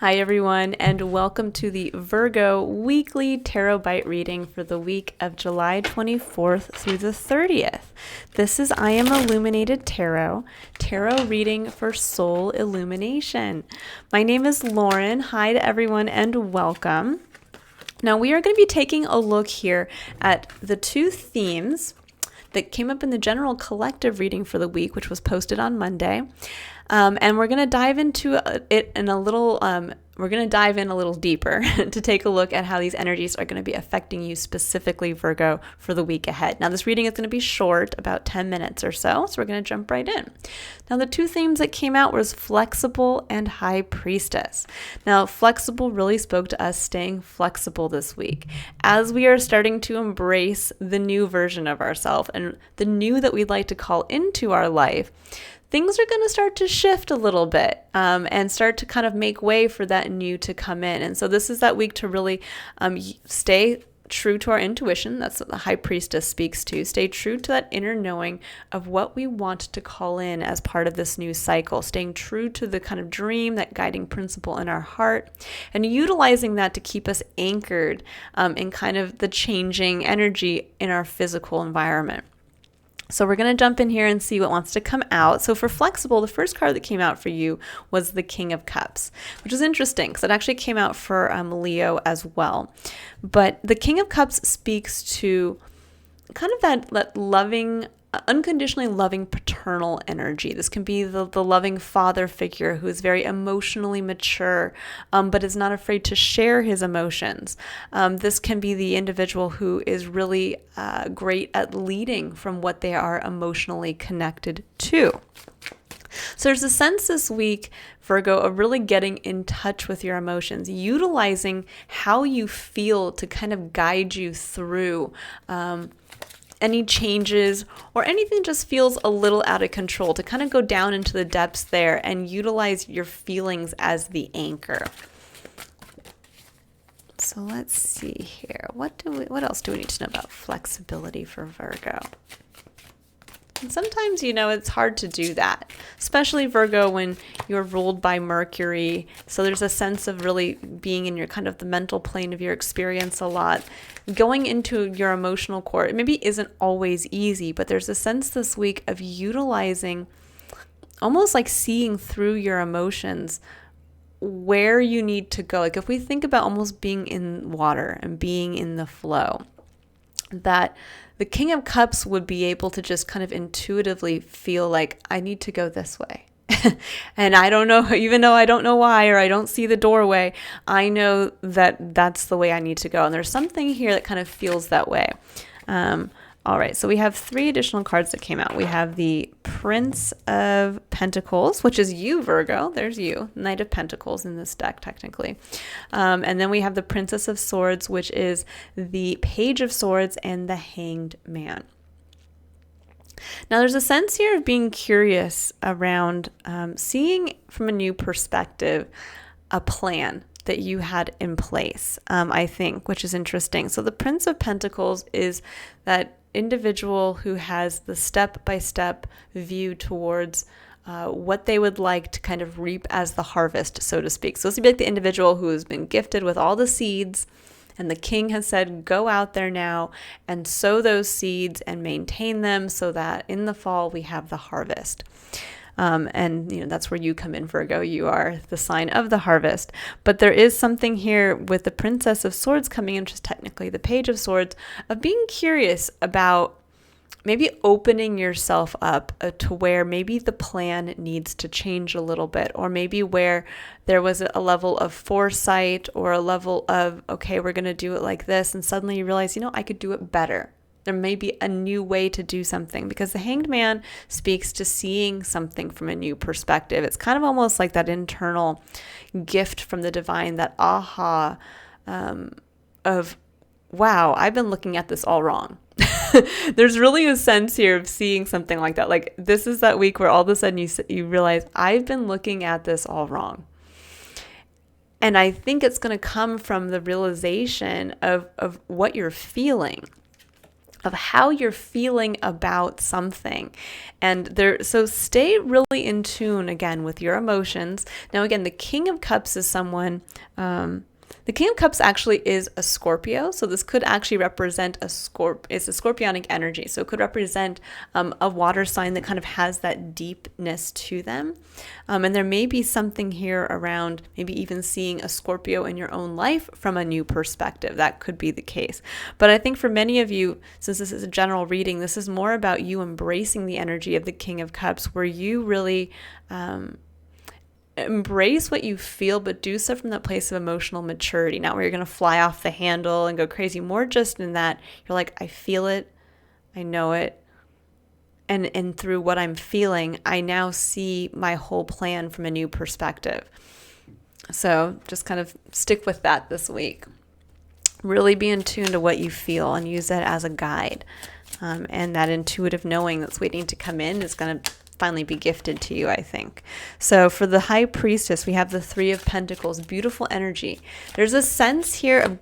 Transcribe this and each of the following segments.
Hi everyone, and welcome to the Virgo Weekly Tarot Bite reading for the week of July 24th through the 30th. This is I Am Illuminated Tarot reading for Soul Illumination. My name is Lauren. Hi to everyone and welcome. Now we are going to be taking a look here at the two themes that came up in the general collective reading for the week, which was posted on Monday. And we're going to dive into it in a little, we're going to dive in a little deeper to take a look at how these energies are going to be affecting you specifically, Virgo, for the week ahead. Now, this reading is going to be short, about 10 minutes or so we're going to jump right in. Now, the two themes that came out was flexible and high priestess. Now, flexible really spoke to us staying flexible this week as we are starting to embrace the new version of ourselves and the new that we'd like to call into our life. Things are going to start to shift a little bit and start to kind of make way for that new to come in. And so this is that week to really stay true to our intuition. That's what the high priestess speaks to. Stay true to that inner knowing of what we want to call in as part of this new cycle. Staying true to the kind of dream, that guiding principle in our heart, and utilizing that to keep us anchored in kind of the changing energy in our physical environment. So we're going to jump in here and see what wants to come out. So for flexible, the first card that came out for you was the King of Cups, which is interesting because it actually came out for Leo as well. But the King of Cups speaks to kind of that loving, unconditionally loving paternal energy. This can be the loving father figure who is very emotionally mature, but is not afraid to share his emotions. This can be the individual who is really great at leading from what they are emotionally connected to. So there's a sense this week, Virgo, of really getting in touch with your emotions, utilizing how you feel to kind of guide you through any changes or anything just feels a little out of control, to kind of go down into the depths there and utilize your feelings as the anchor. So let's see here. What else do we need to know about flexibility for Virgo? And sometimes, it's hard to do that, especially Virgo when you're ruled by Mercury. So there's a sense of really being in your kind of the mental plane of your experience a lot. Going into your emotional core, it maybe isn't always easy, but there's a sense this week of utilizing, almost like seeing through your emotions, where you need to go. Like if we think about almost being in water and being in the flow, that the King of Cups would be able to just kind of intuitively feel like, I need to go this way. And I don't know, even though I don't know why, or I don't see the doorway, I know that that's the way I need to go. And there's something here that kind of feels that way. All right, so we have three additional cards that came out. We have the Prince of Pentacles, which is you, Virgo. There's you, Knight of Pentacles in this deck, technically. And then we have the Princess of Swords, which is the Page of Swords, and the Hanged Man. Now, there's a sense here of being curious around seeing from a new perspective a plan that you had in place, I think, which is interesting. So the Prince of Pentacles is that individual who has the step-by-step view towards what they would like to kind of reap as the harvest, so to speak. So this would be like the individual who has been gifted with all the seeds, and the king has said, go out there now and sow those seeds and maintain them so that in the fall we have the harvest. And that's where you come in, Virgo. You are the sign of the harvest. But there is something here with the Princess of Swords coming in, which is technically the Page of Swords, of being curious about maybe opening yourself up to where maybe the plan needs to change a little bit, or maybe where there was a level of foresight or a level of, okay, we're going to do it like this. And suddenly you realize, I could do it better. There may be a new way to do something, because the Hanged Man speaks to seeing something from a new perspective. It's kind of almost like that internal gift from the divine, that aha of, wow, I've been looking at this all wrong. There's really a sense here of seeing something like that. Like this is that week where all of a sudden you realize, I've been looking at this all wrong. And I think it's going to come from the realization of what you're feeling. of how you're feeling about something. So stay really in tune again with your emotions. Now, again, the King of Cups is someone, the King of Cups actually is a Scorpio. So this could actually represent it's a scorpionic energy. So it could represent a water sign that kind of has that deepness to them. And there may be something here around maybe even seeing a Scorpio in your own life from a new perspective. That could be the case. But I think for many of you, since this is a general reading, this is more about you embracing the energy of the King of Cups, where you really embrace what you feel, but do so from that place of emotional maturity, not where you're going to fly off the handle and go crazy. More just in that you're like, I feel it, I know it, and through what I'm feeling, I now see my whole plan from a new perspective. So just kind of stick with that this week. Really be in tune to what you feel and use that as a guide. And that intuitive knowing that's waiting to come in is going to finally be gifted to you, I think. So for the High Priestess, we have the Three of Pentacles, beautiful energy. There's a sense here of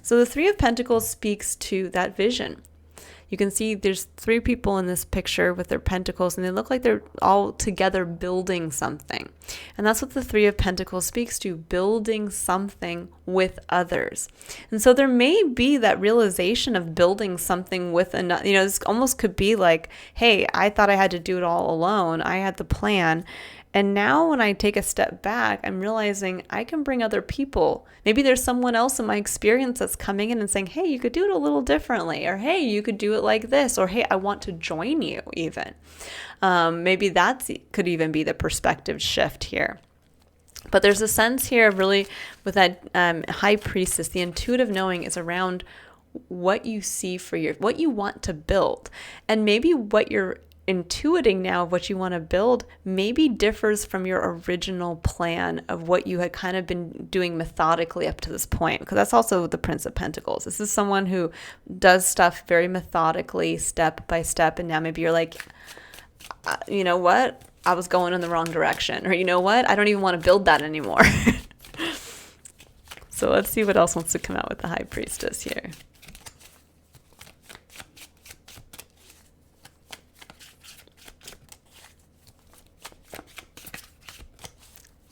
so the Three of Pentacles speaks to that vision. You can see there's three people in this picture with their pentacles, and they look like they're all together building something. And that's what the Three of Pentacles speaks to, building something with others. And so there may be that realization of building something with another. This almost could be like, hey, I thought I had to do it all alone. I had the plan. And now when I take a step back, I'm realizing I can bring other people. Maybe there's someone else in my experience that's coming in and saying, hey, you could do it a little differently, or hey, you could do it like this, or hey, I want to join you even. Maybe that could even be the perspective shift here. But there's a sense here of really with that High Priestess, the intuitive knowing is around what you see for what you want to build. And maybe what you're intuiting now of what you want to build maybe differs from your original plan of what you had kind of been doing methodically up to this point, because that's also the Prince of Pentacles. This is someone who does stuff very methodically, step by step, and now maybe you're like, you know what, I was going in the wrong direction, or you know what, I don't even want to build that anymore. So let's see what else wants to come out with the High Priestess here.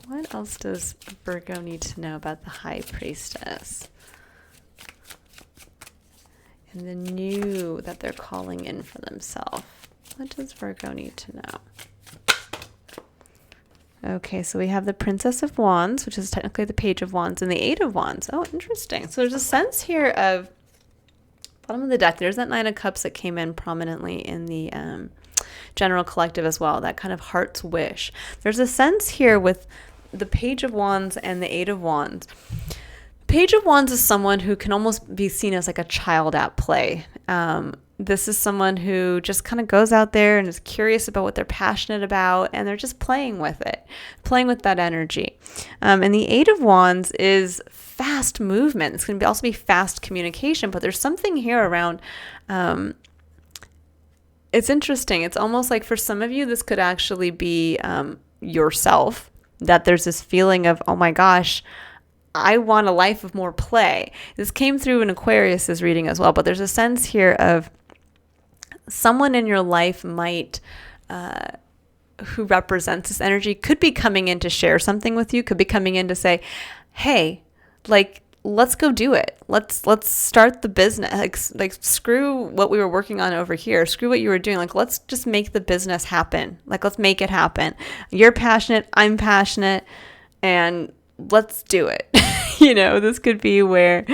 What else does Virgo need to know about the High Priestess? And the new that they're calling in for themselves. What does Virgo need to know? Okay, so we have the Princess of Wands, which is technically the Page of Wands, and the Eight of Wands. Oh, interesting. So there's a sense here of, bottom of the deck, there's that Nine of Cups that came in prominently in the general collective as well, that kind of heart's wish. There's a sense here with the Page of Wands and the Eight of Wands. Page of Wands is someone who can almost be seen as like a child at play. This is someone who just kind of goes out there and is curious about what they're passionate about, and they're just playing with it, playing with that energy. And the Eight of Wands is fast movement. It's going to also be fast communication, but there's something here around, it's interesting. It's almost like for some of you, this could actually be yourself, that there's this feeling of, oh my gosh, I want a life of more play. This came through in Aquarius's reading as well, but there's a sense here of someone in your life might, who represents this energy, could be coming in to share something with you, could be coming in to say, hey, like, let's go do it. Let's start the business. Like screw what we were working on over here. Screw what you were doing. Like, let's just make the business happen. Like, let's make it happen. You're passionate. I'm passionate. And let's do it. This could be where,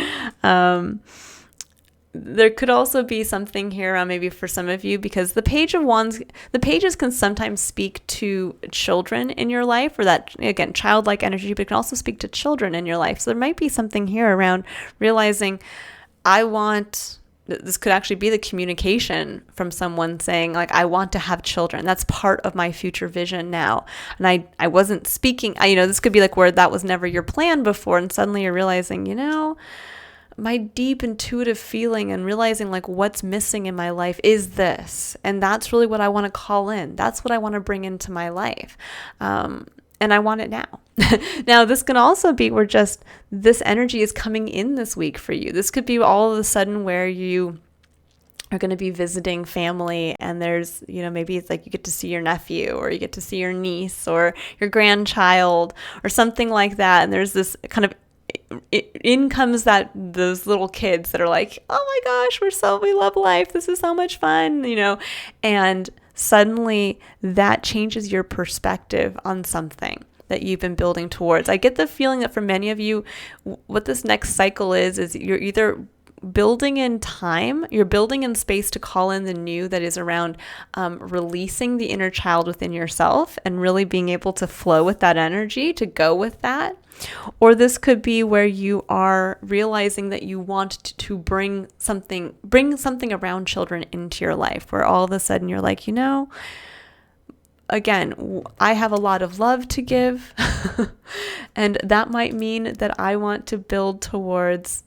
there could also be something here around maybe for some of you, because the Page of Wands, the pages can sometimes speak to children in your life, or that, again, childlike energy, but it can also speak to children in your life. So there might be something here around realizing this could actually be the communication from someone saying, like, I want to have children. That's part of my future vision now. And I wasn't speaking, this could be like where that was never your plan before. And suddenly you're realizing, my deep intuitive feeling and realizing like what's missing in my life is this. And that's really what I want to call in. That's what I want to bring into my life. And I want it now. Now, this can also be where just this energy is coming in this week for you. This could be all of a sudden where you are going to be visiting family, and there's, maybe it's like you get to see your nephew, or you get to see your niece or your grandchild or something like that. And there's this kind of, in comes those little kids that are like, oh my gosh, we love life. This is so much fun, and suddenly that changes your perspective on something that you've been building towards. I get the feeling that for many of you, what this next cycle is you're either building in time, you're building in space to call in the new that is around releasing the inner child within yourself and really being able to flow with that energy, to go with that. Or this could be where you are realizing that you want to bring something around children into your life, where all of a sudden you're like, again, I have a lot of love to give. And that might mean that I want to build towards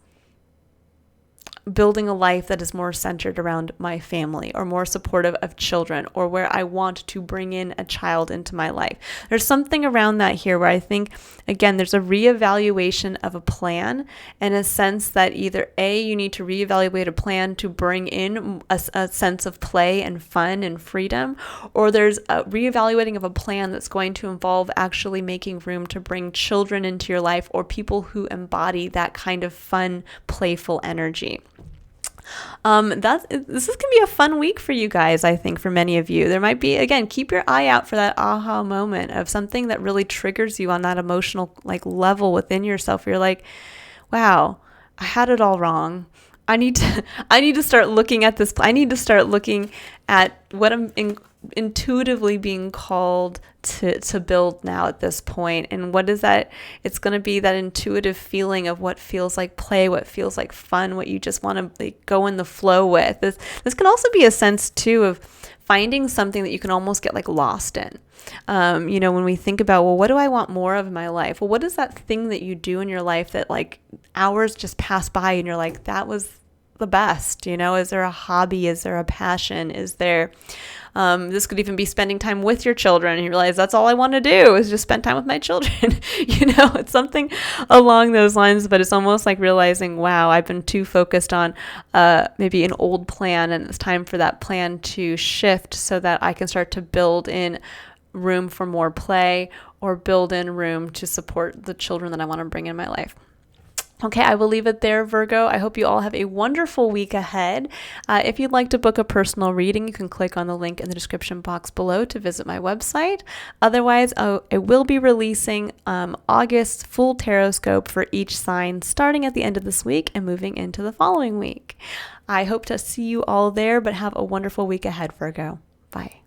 building a life that is more centered around my family, or more supportive of children, or where I want to bring in a child into my life. There's something around that here where I think, again, there's a reevaluation of a plan, in a sense that either you need to reevaluate a plan to bring in a sense of play and fun and freedom, or there's a reevaluating of a plan that's going to involve actually making room to bring children into your life, or people who embody that kind of fun, playful energy. This is gonna be a fun week for you guys. I think for many of you, there might be, again, keep your eye out for that aha moment of something that really triggers you on that emotional level within yourself, where you're like, wow, I had it all wrong. I need to start looking at this. I need to start looking at what I'm intuitively being called to build now at this point. And what is that? It's going to be that intuitive feeling of what feels like play, what feels like fun, what you just want to go in the flow with. This can also be a sense too of finding something that you can almost get lost in. When we think about, well, what do I want more of in my life? Well, what is that thing that you do in your life that hours just pass by and you're like, that was the best? Is there a hobby? Is there a passion? Is there, this could even be spending time with your children, and you realize that's all I want to do is just spend time with my children. It's something along those lines, but it's almost like realizing, wow, I've been too focused on maybe an old plan, and it's time for that plan to shift so that I can start to build in room for more play, or build in room to support the children that I want to bring in my life. Okay, I will leave it there, Virgo. I hope you all have a wonderful week ahead. If you'd like to book a personal reading, you can click on the link in the description box below to visit my website. Otherwise, I will be releasing August's full tarot scope for each sign starting at the end of this week and moving into the following week. I hope to see you all there, but have a wonderful week ahead, Virgo. Bye.